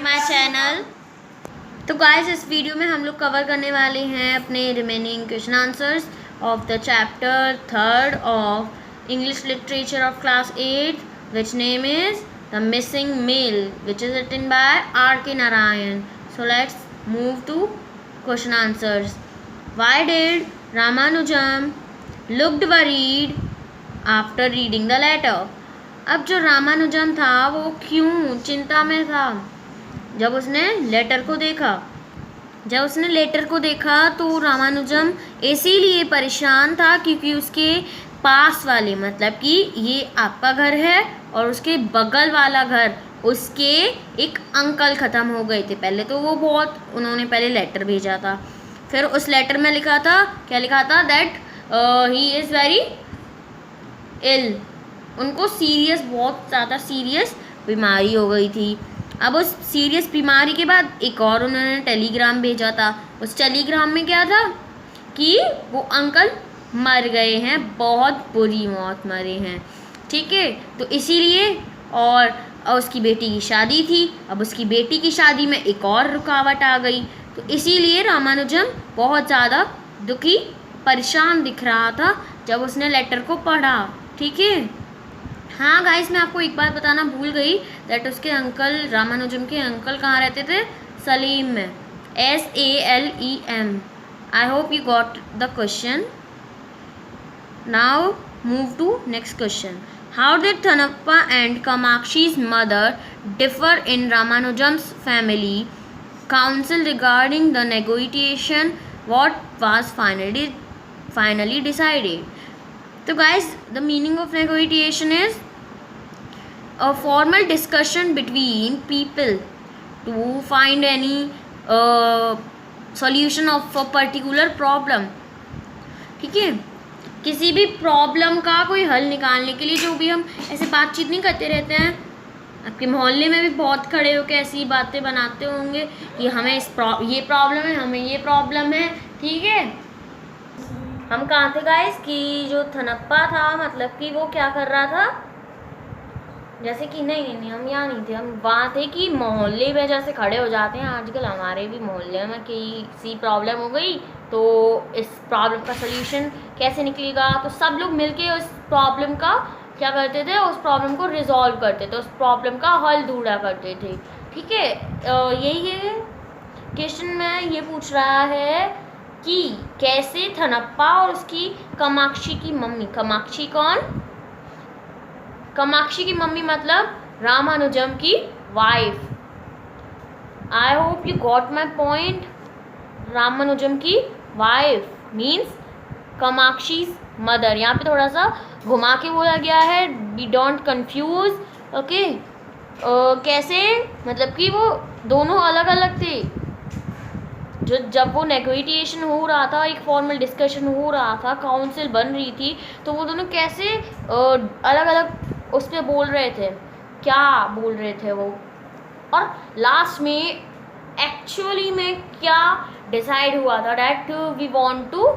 My channel. तो guys, इस video में हम लोग कवर करने वाले हैं अपने remaining question answers of the chapter 3 of English literature of class 8 which name is the missing mail which is written by R.K. Narayan. So let's move to question answers. Why did Ramanujam looked worried after reading the letter? अब जो रामानुजम था वो क्यों चिंता में था जब उसने लेटर को देखा तो रामानुजम इसीलिए परेशान था क्योंकि उसके पास वाले, मतलब कि ये आपका घर है और उसके बगल वाला घर, उसके एक अंकल ख़त्म हो गए थे। पहले तो वो उन्होंने पहले लेटर भेजा था, फिर उस लेटर में लिखा था दैट ही इज़ वेरी इल। उनको बहुत ज़्यादा सीरियस बीमारी हो गई थी। अब उस सीरियस बीमारी के बाद एक और उन्होंने टेलीग्राम भेजा था। उस टेलीग्राम में क्या था कि वो अंकल मर गए हैं, बहुत बुरी मौत मरे हैं, ठीक है। तो इसीलिए, और उसकी बेटी की शादी थी। अब उसकी बेटी की शादी में एक और रुकावट आ गई, तो इसीलिए रामानुजम बहुत ज़्यादा दुखी परेशान दिख रहा था जब उसने लेटर को पढ़ा, ठीक है। हाँ गाइस, मैं आपको एक बात बताना भूल गई दैट उसके अंकल, रामानुजम के अंकल कहाँ रहते थे? सलीम में, SALEM. I hope you got the question. Now move to next question. How did Thanappa and Kamakshi's mother differ in Ramanujam's family council regarding the negotiation what was finally decided? तो guys, the meaning of negotiation is a formal discussion between people to find any solution of a particular problem, ठीक है। किसी भी problem का कोई हल निकालने के लिए जो भी हम ऐसे बातचीत नहीं करते रहते हैं, आपके मोहल्ले में भी बहुत खड़े होकर ऐसी बातें बनाते होंगे कि हमें ये प्रॉब्लम है, हमें ये प्रॉब्लम है, ठीक है। हम कहाँ थे गाइस कि जो थनप्पा था, मतलब कि वो क्या कर रहा था, जैसे कि नहीं हम यहाँ नहीं थे, हम वहाँ थे कि मोहल्ले में जैसे खड़े हो जाते हैं आजकल, हमारे भी मोहल्ले में किसी प्रॉब्लम हो गई तो इस प्रॉब्लम का सल्यूशन कैसे निकलेगा, तो सब लोग मिलके उस प्रॉब्लम का क्या करते थे, उस प्रॉब्लम को रिजॉल्व करते थे, उस प्रॉब्लम का हल ढूंढा करते थे, ठीक है। यही है क्वेश्चन में ये पूछ रहा है कि कैसे थनप्पा और उसकी कामाक्षी की मम्मी, कामाक्षी कौन? कामाक्षी की मम्मी मतलब रामानुजम की wife. I hope you got my point. Ramanujan की वाइफ मीन्स कामाक्षीज मदर। यहाँ पे थोड़ा सा घुमा के बोला गया है, बी डोंट कंफ्यूज, ओके। कैसे, मतलब कि वो दोनों अलग अलग थे। जब वो नेगोशिएशन हो रहा था, एक फॉर्मल डिस्कशन हो रहा था, काउंसिल बन रही थी, तो वो दोनों कैसे अलग अलग उस पर बोल रहे थे, क्या बोल रहे थे वो, और लास्ट में एक्चुअली में क्या डिसाइड हुआ था, that we want to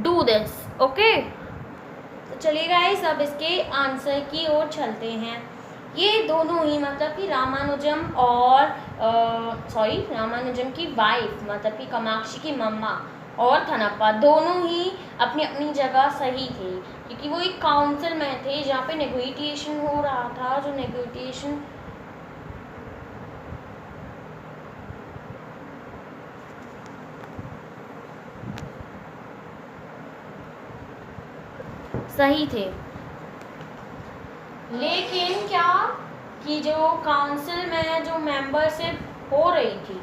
do this, okay. तो चलिए गाइस, अब इसके आंसर की ओर चलते हैं। ये दोनों ही, मतलब कि रामानुजम की वाइफ, मतलब कि कामाक्षी की मम्मा और थनप्पा, दोनों ही अपनी अपनी जगह सही थे, क्योंकि वो एक काउंसिल में थे जहाँ पे नेगोशिएशन हो रहा था। जो नेगोशिएशन सही थे, लेकिन क्या कि जो काउंसिल में जो मेंबरशिप हो रही थी,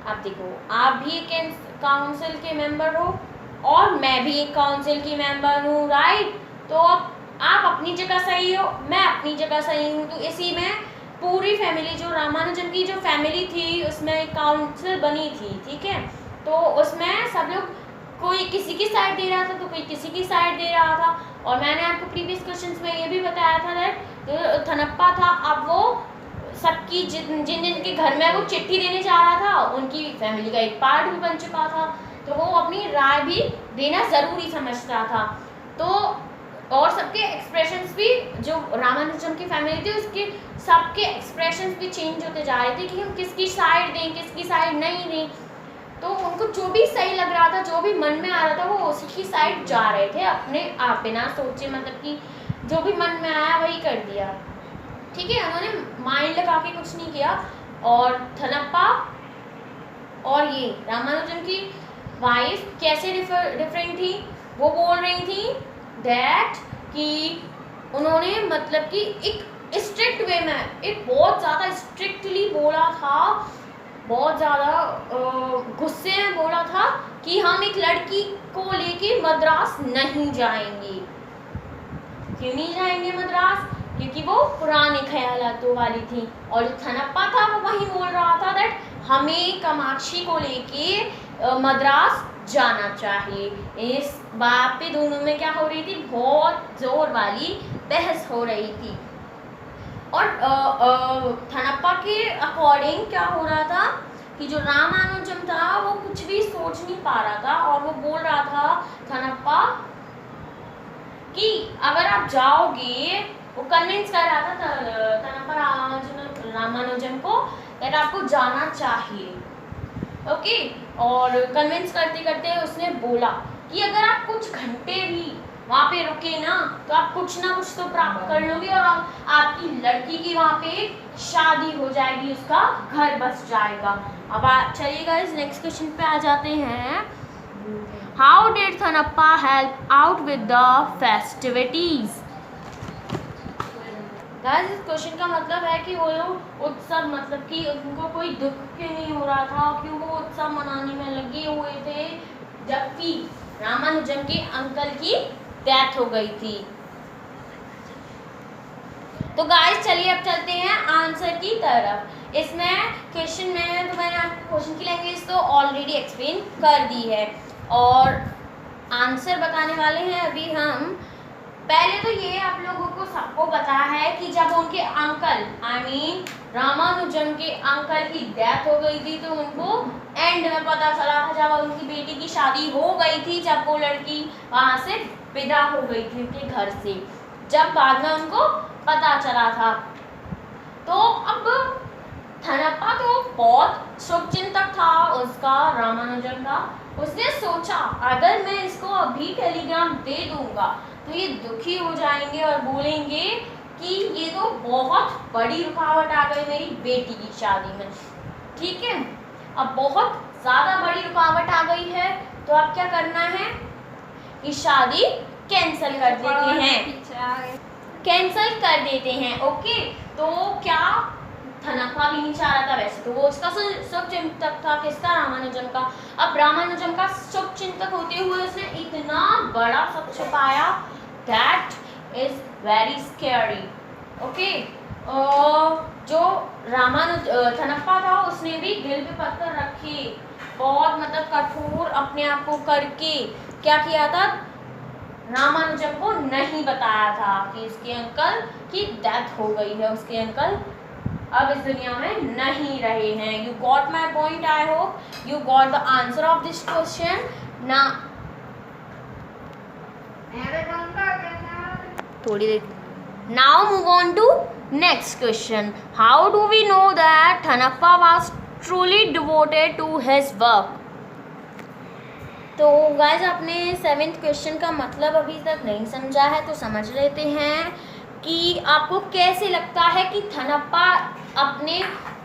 आप देखो, आप भी एक काउंसिल के मेंबर हो और मैं भी एक काउंसिल की मेंबर हूँ, राइट। तो अब आप अपनी जगह सही हो, मैं अपनी जगह सही हूँ, तो इसी में पूरी फैमिली, जो रामानुजम की जो फैमिली थी, उसमें एक काउंसिल बनी थी, ठीक है। तो उसमें सब लोग, कोई किसी की साइड दे रहा था तो कोई किसी की साइड दे रहा था। और मैंने आपको प्रीवियस क्वेश्चंस में ये भी बताया था दैट जो थनप्पा था, अब वो सबकी जिन के घर में वो चिट्ठी देने जा रहा था, उनकी फैमिली का एक पार्ट भी बन चुका था, तो वो अपनी राय भी देना ज़रूरी समझता था। तो और सबके एक्सप्रेशंस भी, जो रामानुजम की फैमिली थी उसके सबके एक्सप्रेशंस भी चेंज होते जा रहे थे कि हम किसकी साइड दें, किसकी साइड नहीं दें। तो उनको जो भी सही लग रहा था, जो भी मन में आ रहा था, वो उसी की साइड जा रहे थे अपने आप, बिना सोचे, मतलब कि जो भी मन में आया वही कर दिया। ठीक है, उन्होंने माइंड लगा के कुछ नहीं किया। और थनप्पा और ये रामानुजम की वाइफ कैसे डिफरेंट थी, वो बोल रही थी दैट कि उन्होंने मतलब कि एक स्ट्रिक्ट वे में, एक बहुत ज़्यादा स्ट्रिक्टली बोला था, बहुत ज़्यादा गुस्से में बोला था कि हम एक लड़की को लेके मद्रास नहीं जाएंगे। क्यों नहीं जाएंगे मद्रास? क्योंकि वो पुराने ख्यालातों वाली थी। और जो थनप्पा था वो वही बोल रहा था दैट हमें कामाक्षी को लेके मद्रास जाना चाहिए। इस बात पे दोनों में क्या हो रही थी, बहुत जोर वाली बहस हो रही थी। और थनप्पा के अकॉर्डिंग क्या हो रहा था कि जो रामानुजम था वो कुछ भी सोच नहीं पा रहा था, और वो बोल रहा था थनप्पा कि अगर आप जाओगे, वो कन्विंस कर रहा था थनप्पा रामानुजम को दैट आपको जाना चाहिए। ओके, और कन्विंस करते करते उसने बोला कि अगर आप कुछ घंटे भी वहाँ पे रुके ना तो आप कुछ ना कुछ तो प्राप्त कर लोगे, और आपकी लड़की की वहाँ पे शादी हो जाएगी, उसका घर बस जाएगा। अब चलिएगा इस नेक्स्ट क्वेश्चन पे आ जाते हैं। How did Thanappa help out with the festivities? Guys इस क्वेश्चन का मतलब है कि वो लोग उत्सव, मतलब कि उनको कोई दुख क्यों नहीं हो रहा था, क्यों वो उत्सव मनाने में लगे हुए थे जबकि रामानुजम के अंकल की डेथ हो गई थी। तो गाइस चलिए अब चलते हैं आंसर की तरफ। इसमें क्वेश्चन में तो मैंने आपको क्वेश्चन की लैंग्वेज तो ऑलरेडी एक्सप्लेन कर दी है, और आंसर बताने वाले हैं अभी हम। पहले तो ये आप लोगों को सबको पता है कि जब उनके अंकल रामानुजम के अंकल की डेथ हो गई थी तो उनको एंड में पता चला था, जब उनकी बेटी की शादी हो गई थी, जब वो लड़की वहाँ से विदा हो गई थी उनके घर से, जब बाद में उनको पता चला था। तो अब थनप्पा तो बहुत शुभचिंतक था उसका, रामानुजम का। उसने सोचा अगर मैं इसको अभी टेलीग्राम दे दूंगा तो ये दुखी हो जाएंगे और बोलेंगे कि ये तो बहुत बड़ी रुकावट आ गई मेरी बेटी की शादी में। ठीक है, अब बहुत ज़्यादा बड़ी रुकावट आ गई है, तो अब क्या करना है कि शादी कैंसिल कर देते हैं, कैंसिल कर देते हैं। ओके, तो क्या थनप्पा भी नहीं चाह रहा था, वैसे तो वो उसका शुभचिंतक था, किसका? रामानुजम का। अब रामानुजम का शुभचिंतक होते हुए उसने इतना बड़ा सब छुपाया, that is very scary. Okay, जो थनप्पा था उसने भी दिल पे पत्थर रखे, बहुत मतलब कठोर अपने आप को करके क्या किया था, रामानुजम को नहीं बताया था कि इसके अंकल की डेथ हो गई है, उसके अंकल अब इस दुनिया में नहीं रहे हैं। You got my point, I hope you got the answer of this question ना। थोड़ी देर, now move on to next question. How do we know that Thanappa was truly devoted to his work? तो गाइस आपने 7th question का मतलब अभी तक नहीं समझा है, तो समझ लेते हैं कि आपको कैसे लगता है कि थनप्पा अपने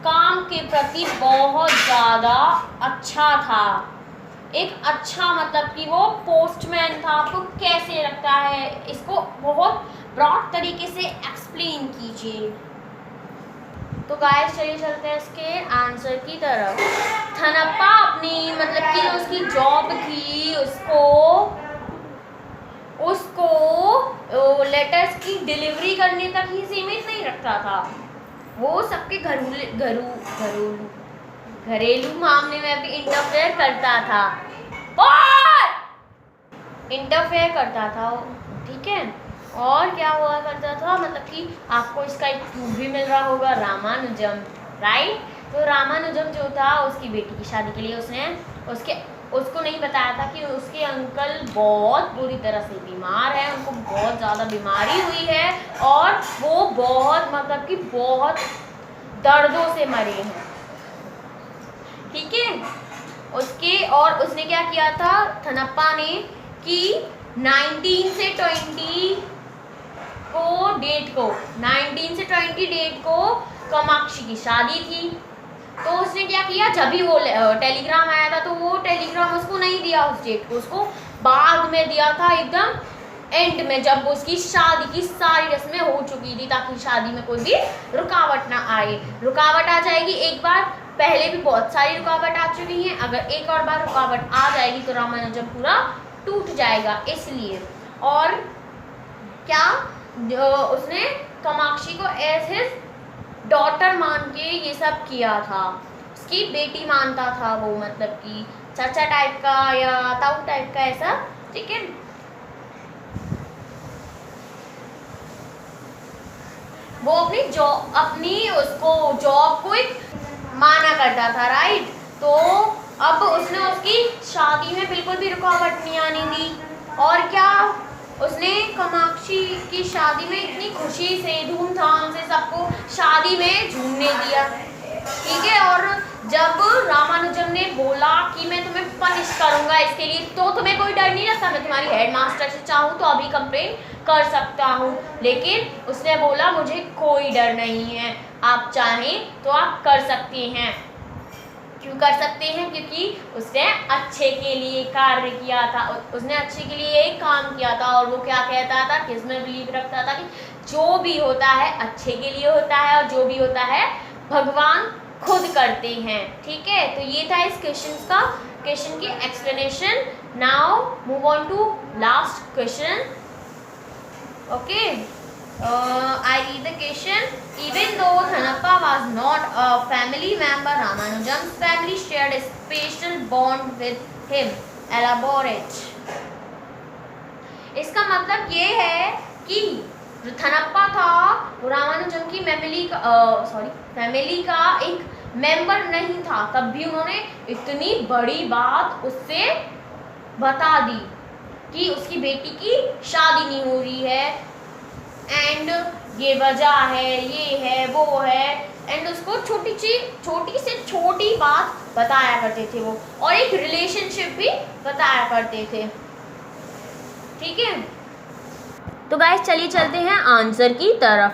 काम के प्रति बहुत ज़्यादा अच्छा था, एक अच्छा मतलब कि वो पोस्टमैन था। आपको कैसे लगता है, इसको बहुत ब्रॉड तरीके से एक्सप्लेन कीजिए। तो गाइस चलिए चलते हैं इसके आंसर की तरफ। थनप्पा अपनी मतलब कि उसकी जॉब थी, उसको लेटर्स की डिलीवरी करने तक ही सीमित नहीं रखता था, वो सबके घरेलू मामले में भी इंटरफेयर करता था, ठीक है। और क्या हुआ करता था, मतलब कि आपको इसका एक प्रूफ भी मिल रहा होगा, रामानुजम, राइट। तो रामानुजम जो था उसकी बेटी की शादी के लिए उसने उसको नहीं बताया था कि उसके अंकल बहुत बुरी तरह से बीमार है, उनको बहुत ज़्यादा बीमारी हुई है और वो बहुत मतलब कि बहुत दर्दों से मरे हैं। ठीक है, उसने क्या किया था थनप्पा ने कि 19 से 20 डेट को कामाक्षी की शादी थी। तो उसने क्या किया, जब भी वो टेलीग्राम आया था तो वो टेलीग्राम उसको नहीं दिया उस डेट को, उसको बाद में दिया था एकदम एंड में, जब उसकी शादी की सारी रस्में हो चुकी थी, ताकि शादी में कोई भी रुकावट ना आए। रुकावट आ जाएगी एक बार, पहले भी बहुत सारी रुकावट आ चुकी हैं, अगर एक और बार रुकावट आ जाएगी तो रामानुजम पूरा टूट जाएगा, इसलिए। और क्या उसने कामाक्षी को एज हिज डॉटर मान के ये सब किया था, उसकी बेटी मानता था वो, मतलब कि चाचा टाइप का या ताऊ टाइप का ऐसा। ठीक है, वो अपनी उसको जॉब को एक माना करता था, राइट। तो अब उसने उसकी शादी में बिल्कुल भी रुकावट नहीं आने दी। और क्या, उसने कामाक्षी की शादी में इतनी खुशी से धूमधाम से सबको शादी में झूमने दिया। ठीक है, और जब रामानुजम ने बोला कि मैं तुम्हें पनिश करूंगा इसके लिए, तो तुम्हें कोई डर नहीं लगता, मैं तुम्हारी हेडमास्टर से चाहूँ तो अभी कंप्लेन कर सकता हूँ, लेकिन उसने बोला मुझे कोई डर नहीं है, आप चाहें तो आप कर सकते हैं। क्यों कर सकते हैं? क्योंकि उसने अच्छे के लिए कार्य किया था, उसने अच्छे के लिए एक काम किया था। और वो क्या कहता था, किसमें बिलीव रखता था कि जो भी होता है अच्छे के लिए होता है, और जो भी होता है भगवान खुद करते हैं। ठीक है, तो ये था इस क्वेश्चन की explanation. Now move on to last question. Okay, I read the question. Even though Thanappa was not a family member, Ramanujam's family shared a special bond with him. Elaborate. इसका मतलब ये है कि जो थनप्पा था वो रामानुजम की फैमिली का एक मेंबर नहीं था, तब भी उन्होंने इतनी बड़ी बात उससे बता दी कि उसकी बेटी की शादी नहीं हो रही है, एंड ये वजह है, ये है, वो है, एंड उसको छोटी से छोटी बात बताया करते थे वो, और एक रिलेशनशिप भी बताया करते थे। ठीक है, तो गाइस चलिए चलते हैं आंसर की तरफ।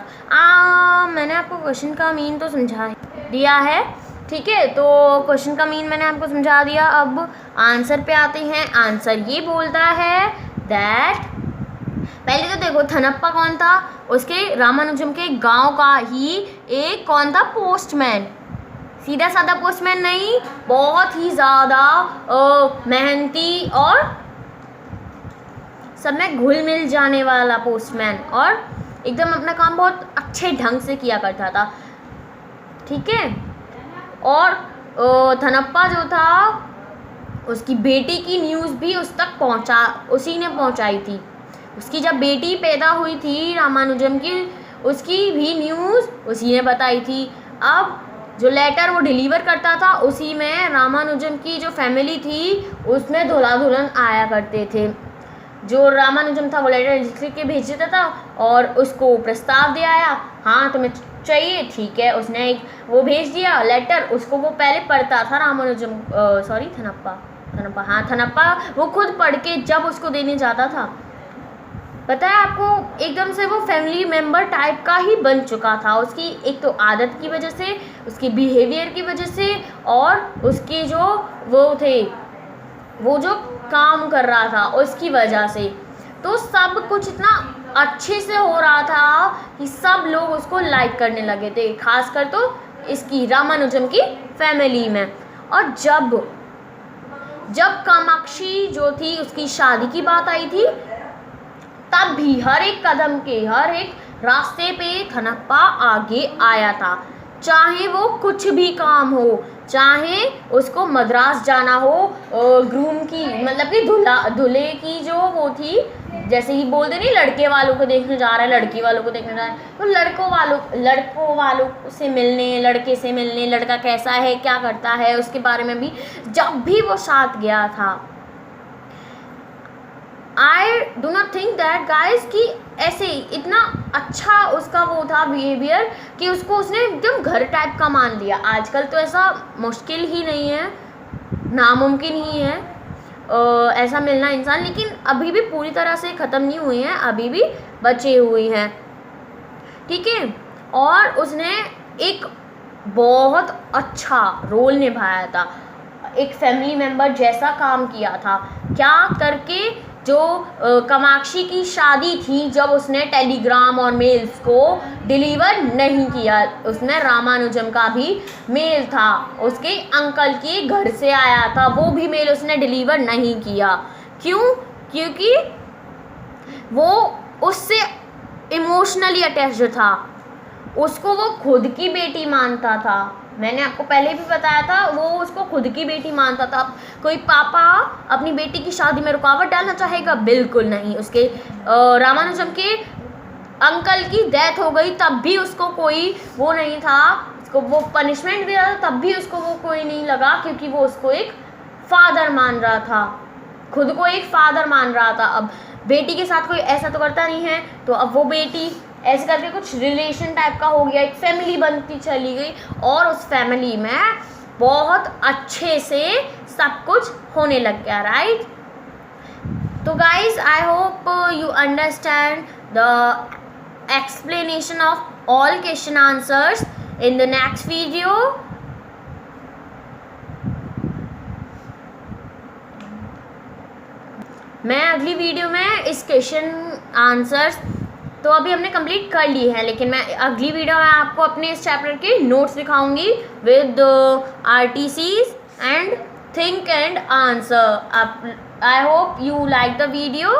मैंने आपको क्वेश्चन का मीन तो समझा दिया है। ठीक है, तो क्वेश्चन का मीन मैंने आपको समझा दिया। अब आंसर पे आते हैं। आंसर ये बोलता है दैट, पहले तो देखो थनप्पा कौन था, उसके रामानुजम के गांव का ही एक कौन था, पोस्टमैन। सीधा साधा पोस्टमैन नहीं, बहुत ही ज़्यादा मेहनती और सब में घुल मिल जाने वाला पोस्टमैन, और एकदम अपना काम बहुत अच्छे ढंग से किया करता था। ठीक है, और थनप्पा जो था उसकी बेटी की न्यूज़ भी उसी ने पहुंचाई थी। उसकी जब बेटी पैदा हुई थी रामानुजम की, उसकी भी न्यूज़ उसी ने बताई थी। अब जो लेटर वो डिलीवर करता था उसी में रामानुजम की जो फैमिली थी उसमें दूल्हा दुल्हन आया करते थे। जो रामानुजम था वो लेटर लिख के भेज देता था और उसको प्रस्ताव दे आया, हाँ तुम्हें चाहिए, ठीक है। उसने एक वो भेज दिया लेटर, उसको वो पहले पढ़ता था रामानुजम, थनप्पा वो खुद पढ़ के जब उसको देने जाता था, पता है आपको, एकदम से वो फैमिली मेम्बर टाइप का ही बन चुका था। उसकी एक तो आदत की वजह से, उसके बिहेवियर की वजह से, और उसके जो वो जो काम कर रहा था उसकी वजह से, तो सब कुछ इतना अच्छे से हो रहा था कि सब लोग उसको लाइक करने लगे थे, खासकर तो इसकी रामानुजम की फैमिली में। और जब कामाक्षी जो थी उसकी शादी की बात आई थी, तब भी हर एक कदम के, हर एक रास्ते पे थनप्पा आगे आया था। चाहे वो कुछ भी काम हो, चाहे उसको मद्रास जाना हो, ग्रूम की मतलब कि दूल्हे की जो वो थी, जैसे ही बोलते नहीं लड़के वालों को देखने जा रहा है, लड़की वालों को देखने जा रहा है, तो लड़कों वालों से मिलने, लड़के से मिलने, लड़का कैसा है, क्या करता है, उसके बारे में भी जब भी वो साथ गया था। I do not think that guys कि ऐसे इतना अच्छा उसका वो था बिहेवियर कि उसको उसने एकदम घर टाइप का मान लिया। आजकल तो ऐसा मुश्किल ही नहीं है, नामुमकिन ही है ऐसा मिलना इंसान, लेकिन अभी भी पूरी तरह से ख़त्म नहीं हुए हैं, अभी भी बचे हुए हैं, ठीक है। और उसने एक बहुत अच्छा रोल निभाया था, एक फैमिली मेम्बर जैसा काम किया था। क्या करके जो कामाक्षी की शादी थी, जब उसने टेलीग्राम और मेल्स को डिलीवर नहीं किया, उसमें रामानुजम का भी मेल था, उसके अंकल के घर से आया था, वो भी मेल उसने डिलीवर नहीं किया। क्यों? क्योंकि वो उससे इमोशनली अटैच्ड था, उसको वो खुद की बेटी मानता था। मैंने आपको पहले भी बताया था, वो उसको खुद की बेटी मानता था। कोई पापा अपनी बेटी की शादी में रुकावट डालना चाहेगा? बिल्कुल नहीं। उसके रामानुजम के अंकल की डेथ हो गई, तब भी उसको कोई वो नहीं था, उसको वो पनिशमेंट दिया था, तब भी उसको वो कोई नहीं लगा, क्योंकि वो उसको एक फादर मान रहा था, खुद को एक फादर मान रहा था। अब बेटी के साथ कोई ऐसा तो करता नहीं है, तो अब वो बेटी ऐसे करके कुछ रिलेशन टाइप का हो गया, एक फैमिली बनती चली गई, और उस फैमिली में बहुत अच्छे से सब कुछ होने लग गया, राइट। तो guys I hope you understand the explanation of all question answers in the next video. मैं अगली वीडियो में इस क्वेश्चन आंसर्स तो अभी हमने कंप्लीट कर लिए हैं, लेकिन मैं अगली वीडियो में आपको अपने इस चैप्टर के नोट्स दिखाऊंगी with RTCs and think and answer. I hope you like the video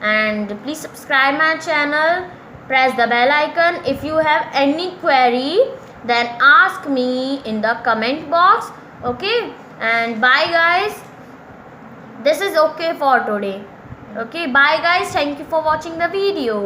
and please subscribe my channel, press the bell icon. If you have any query, then ask me in the comment box, okay. And bye guys, this is okay for today, okay. Bye guys, thank you for watching the video.